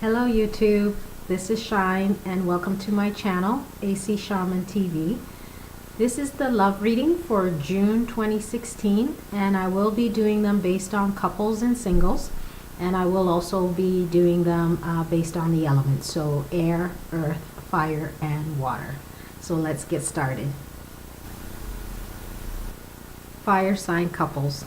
Hello YouTube, this is Shine and welcome to my channel, AC Shaman TV. This is the love reading for June 2016 and I will be doing them based on couples and singles, and I will also be doing them based on the elements, so air, earth, fire, and water. So let's get started. Fire sign couples.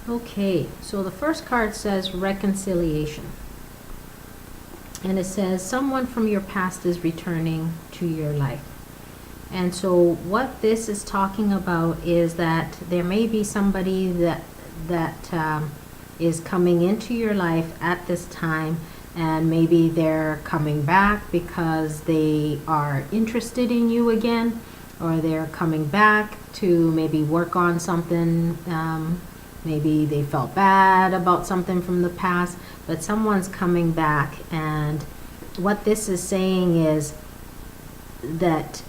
Okay, so the first card says reconciliation. And it says someone from your past is returning to your life. And so what this is talking about is that there may be somebody that is coming into your life at this time, and maybe they're coming back because they are interested in you again, or they're coming back to maybe work on something. Maybe they felt bad about something from the past, but someone's coming back. And what this is saying is that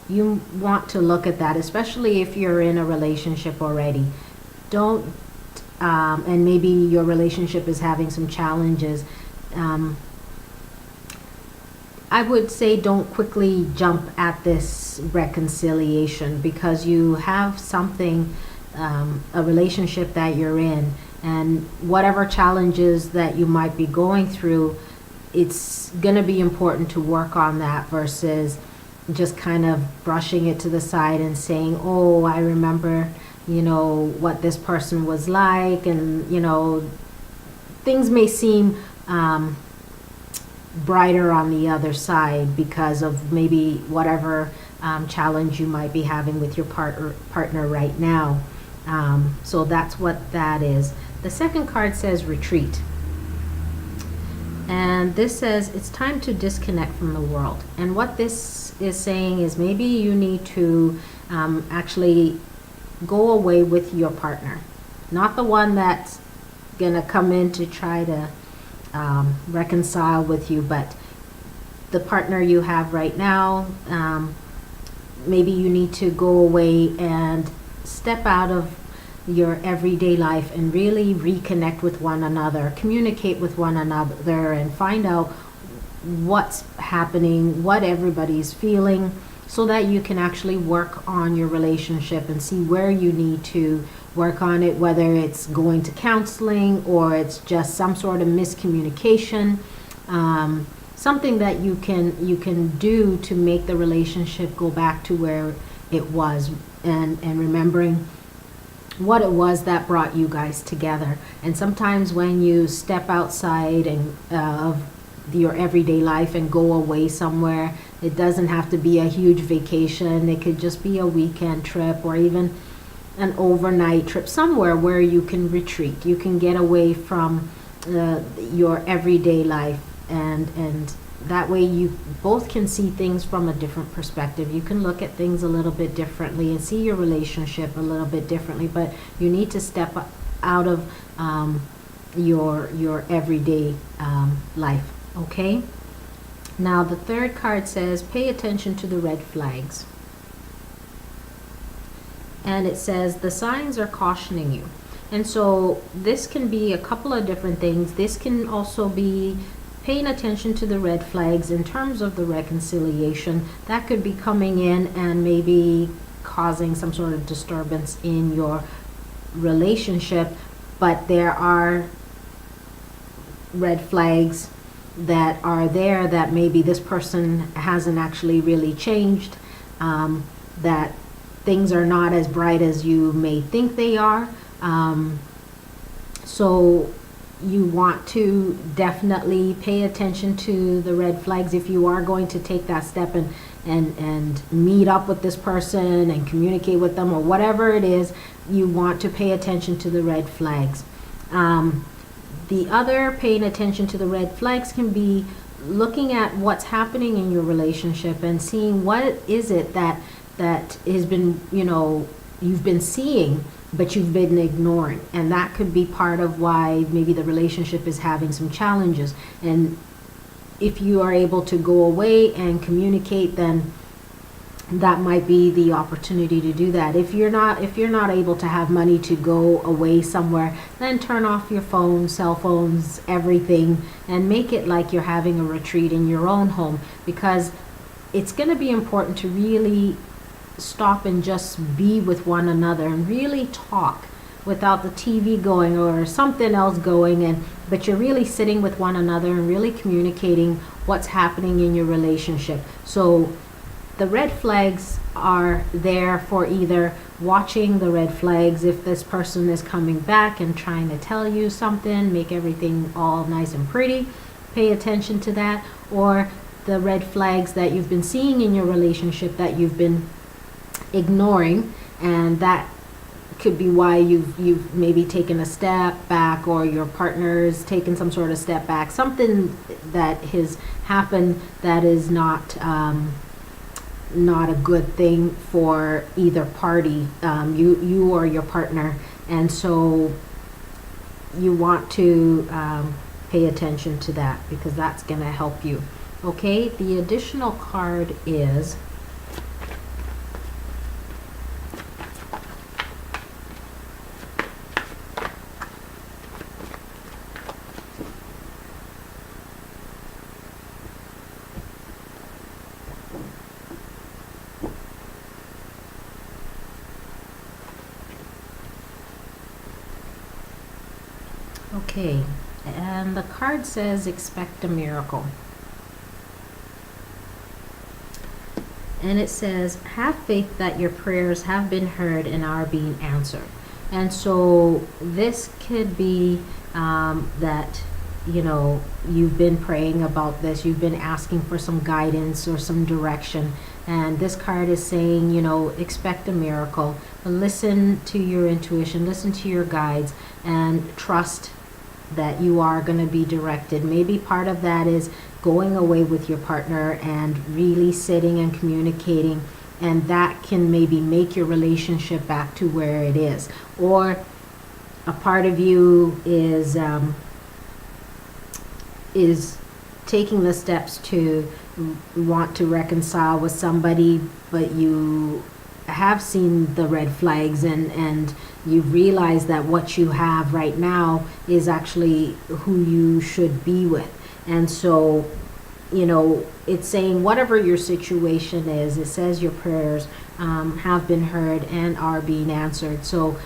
you want to look at that, especially if you're in a relationship already. Don't, and maybe your relationship is having some challenges. I would say don't quickly jump at this reconciliation, because you have something, a relationship that you're in, and whatever challenges that you might be going through, it's going to be important to work on that versus just kind of brushing it to the side and saying, oh, I remember, what this person was like, and, things may seem brighter on the other side because of maybe whatever challenge you might be having with your partner right now. So that's what that is. The second card says retreat. And this says it's time to disconnect from the world. And what this is saying is maybe you need to actually go away with your partner. Not the one that's going to come in to try to reconcile with you, but the partner you have right now. Maybe you need to go away and step out of your everyday life and really reconnect with one another, communicate with one another, and find out what's happening, what everybody's feeling, so that you can actually work on your relationship and see where you need to work on it, whether it's going to counseling or it's just some sort of miscommunication, something that you can do to make the relationship go back to where it was, and remembering what it was that brought you guys together. And sometimes when you step outside and of your everyday life and go away somewhere, it doesn't have to be a huge vacation. It could just be a weekend trip or even an overnight trip somewhere where you can retreat. You can get away from your everyday life, and that way you both can see things from a different perspective. You can look at things a little bit differently and see your relationship a little bit differently, but you need to step out of your everyday life. Okay? Now the third card says pay attention to the red flags. And it says the signs are cautioning you. And so this can be a couple of different things. This can also be paying attention to the red flags in terms of the reconciliation. That could be coming in and maybe causing some sort of disturbance in your relationship, but there are red flags that are there that maybe this person hasn't actually really changed, that things are not as bright as you may think they are. So you want to definitely pay attention to the red flags if you are going to take that step and meet up with this person and communicate with them or whatever it is. You want to pay attention to the red flags. The other paying attention to the red flags can be looking at what's happening in your relationship and seeing what is it that has been, you've been seeing, but you've been ignoring. And that could be part of why maybe the relationship is having some challenges. And if you are able to go away and communicate, then that might be the opportunity to do that. If you're not able to have money to go away somewhere, then turn off your phone, cell phones, everything, and make it like you're having a retreat in your own home, because it's going to be important to really stop and just be with one another and really talk without the TV going or something else going, but you're really sitting with one another and really communicating what's happening in your relationship. So the red flags are there for either watching the red flags if this person is coming back and trying to tell you something, make everything all nice and pretty, pay attention to that, or the red flags that you've been seeing in your relationship that you've been ignoring, and that could be why you've maybe taken a step back, or your partner's taken some sort of step back, something that has happened that is not a good thing for either party, you or your partner. And so you want to pay attention to that, because that's going to help you. Okay, the additional card is okay, and the card says expect a miracle. And it says have faith that your prayers have been heard and are being answered. And so this could be that you've been praying about this, you've been asking for some guidance or some direction, and this card is saying, expect a miracle. Listen to your intuition, listen to your guides, and trust that you are going to be directed. Maybe part of that is going away with your partner and really sitting and communicating, and that can maybe make your relationship back to where it is. Or a part of you is taking the steps to want to reconcile with somebody, but you have seen the red flags, and you realize that what you have right now is actually who you should be with. And so, it's saying whatever your situation is, it says your prayers have been heard and are being answered. So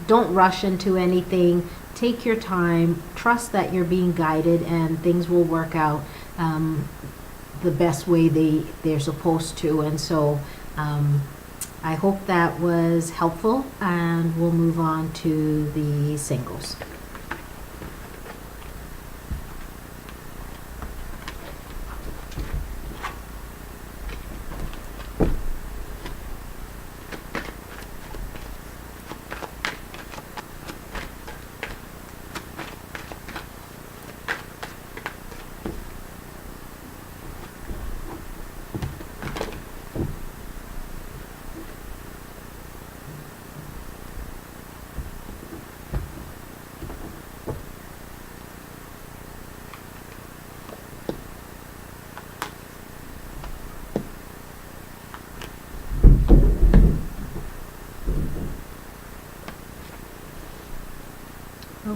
don't rush into anything. Take your time. Trust that you're being guided, and things will work out the best way they're supposed to. And so I hope that was helpful, and we'll move on to the singles.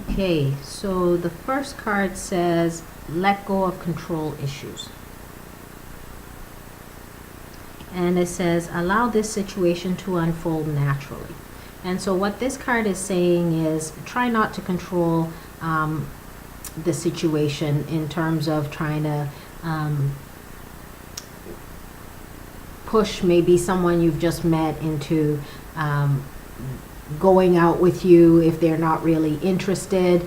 Okay, so the first card says, let go of control issues. And it says, allow this situation to unfold naturally. And so what this card is saying is, try not to control the situation in terms of trying to push maybe someone you've just met into going out with you if they're not really interested.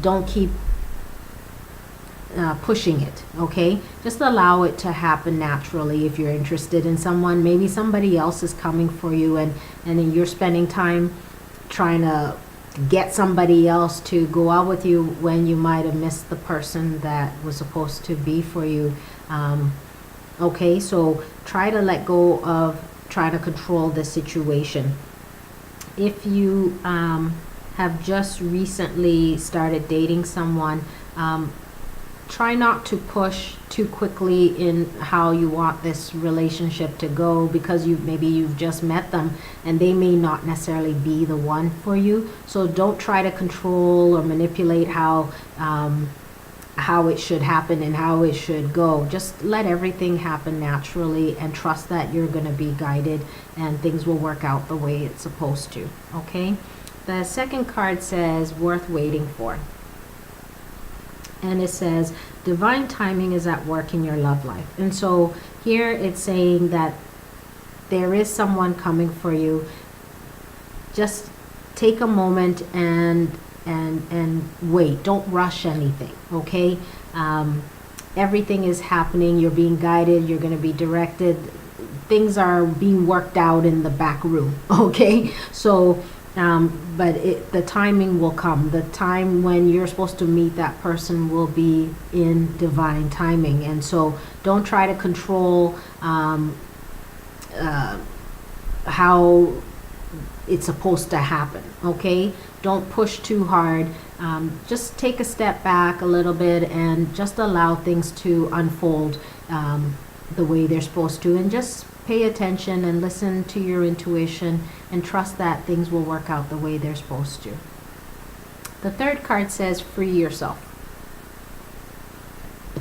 Don't keep pushing it, okay? Just allow it to happen naturally. If you're interested in someone, maybe somebody else is coming for you, and then you're spending time trying to get somebody else to go out with you when you might have missed the person that was supposed to be for you. Okay, so try to let go of trying to control the situation. If you have just recently started dating someone, try not to push too quickly in how you want this relationship to go, because maybe you've just met them and they may not necessarily be the one for you. So don't try to control or manipulate how it should happen and how it should go. Just let everything happen naturally and trust that you're going to be guided and things will work out the way it's supposed to. Okay? The second card says worth waiting for. And it says divine timing is at work in your love life. And so here it's saying that there is someone coming for you. Just take a moment and wait. Don't rush anything, okay? Everything is happening. You're being guided. You're going to be directed. Things are being worked out in the back room, okay? So, but the timing will come. The time when you're supposed to meet that person will be in divine timing. And so don't try to control how it's supposed to happen, okay? Don't push too hard. Just take a step back a little bit and just allow things to unfold the way they're supposed to, and just pay attention and listen to your intuition and trust that things will work out the way they're supposed to. The third card says free yourself.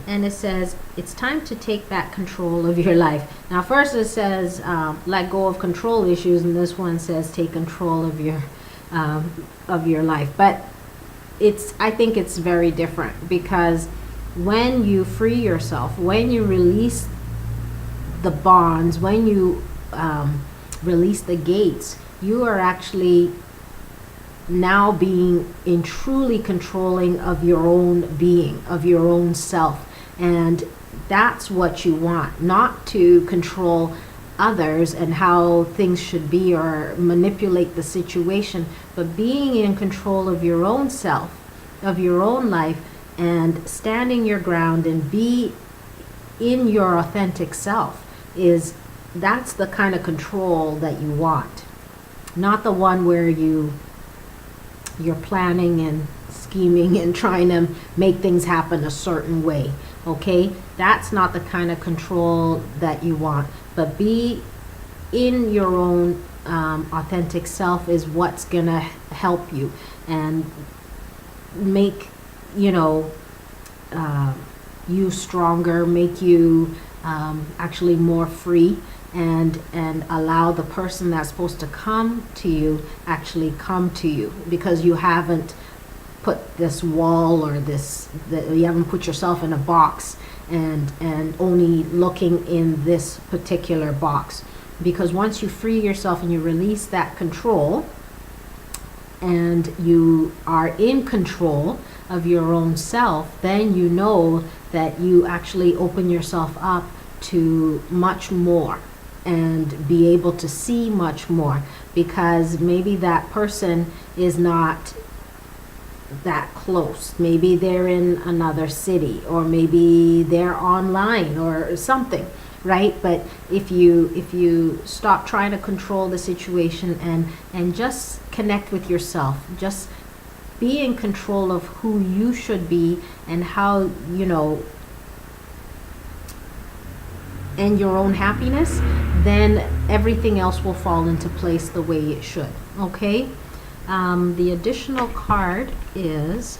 And it says it's time to take back control of your life. Now first it says let go of control issues, and this one says take control of your life. But I think it's very different, because when you free yourself, when you release the bonds, when you release the gates, you are actually now being in truly controlling of your own being, of your own self. And that's what you want, not to control others and how things should be or manipulate the situation, but being in control of your own self, of your own life, and standing your ground and be in your authentic self. That's the kind of control that you want, not the one where you're planning and scheming and trying to make things happen a certain way. Okay, that's not the kind of control that you want. But be in your own authentic self is what's gonna help you and make you stronger, make you actually more free, and allow the person that's supposed to come to you actually come to you, because you haven't put this wall or you haven't put yourself in a box and only looking in this particular box. Because once you free yourself and you release that control and you are in control of your own self, then you know that you actually open yourself up to much more and be able to see much more, because maybe that person is not that close. Maybe they're in another city, or maybe they're online or something, right? But if you stop trying to control the situation and just connect with yourself, just be in control of who you should be and how, and your own happiness, then everything else will fall into place the way it should. Okay? The additional card is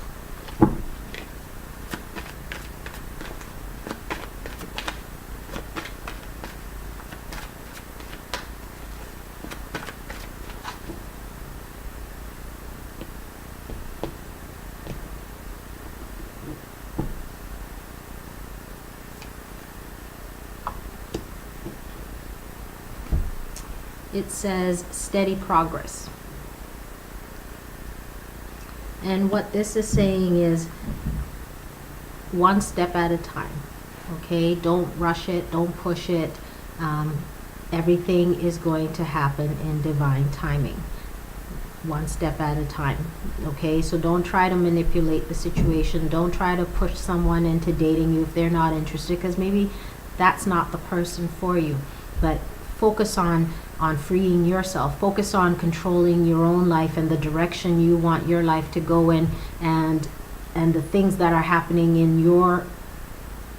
it says steady progress. And what this is saying is one step at a time. Okay, don't rush it, don't push it. Everything is going to happen in divine timing. one step at a time. Okay, so don't try to manipulate the situation. Don't try to push someone into dating you if they're not interested, because maybe that's not the person for you. But focus on freeing yourself. Focus on controlling your own life and the direction you want your life to go in, and the things that are happening in your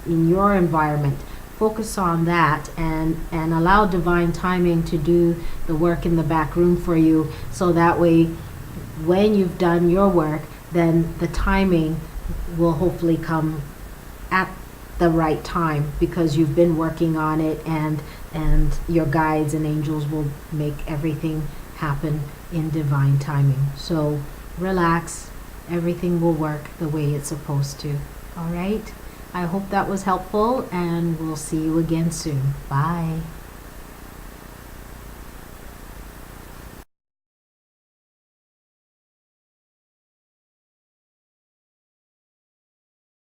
environment. Focus on that, and allow divine timing to do the work in the back room for you, so that way when you've done your work, then the timing will hopefully come at the right time, because you've been working on it, and your guides and angels will make everything happen in divine timing. So relax, everything will work the way it's supposed to. All right, I hope that was helpful, and we'll see you again soon. Bye.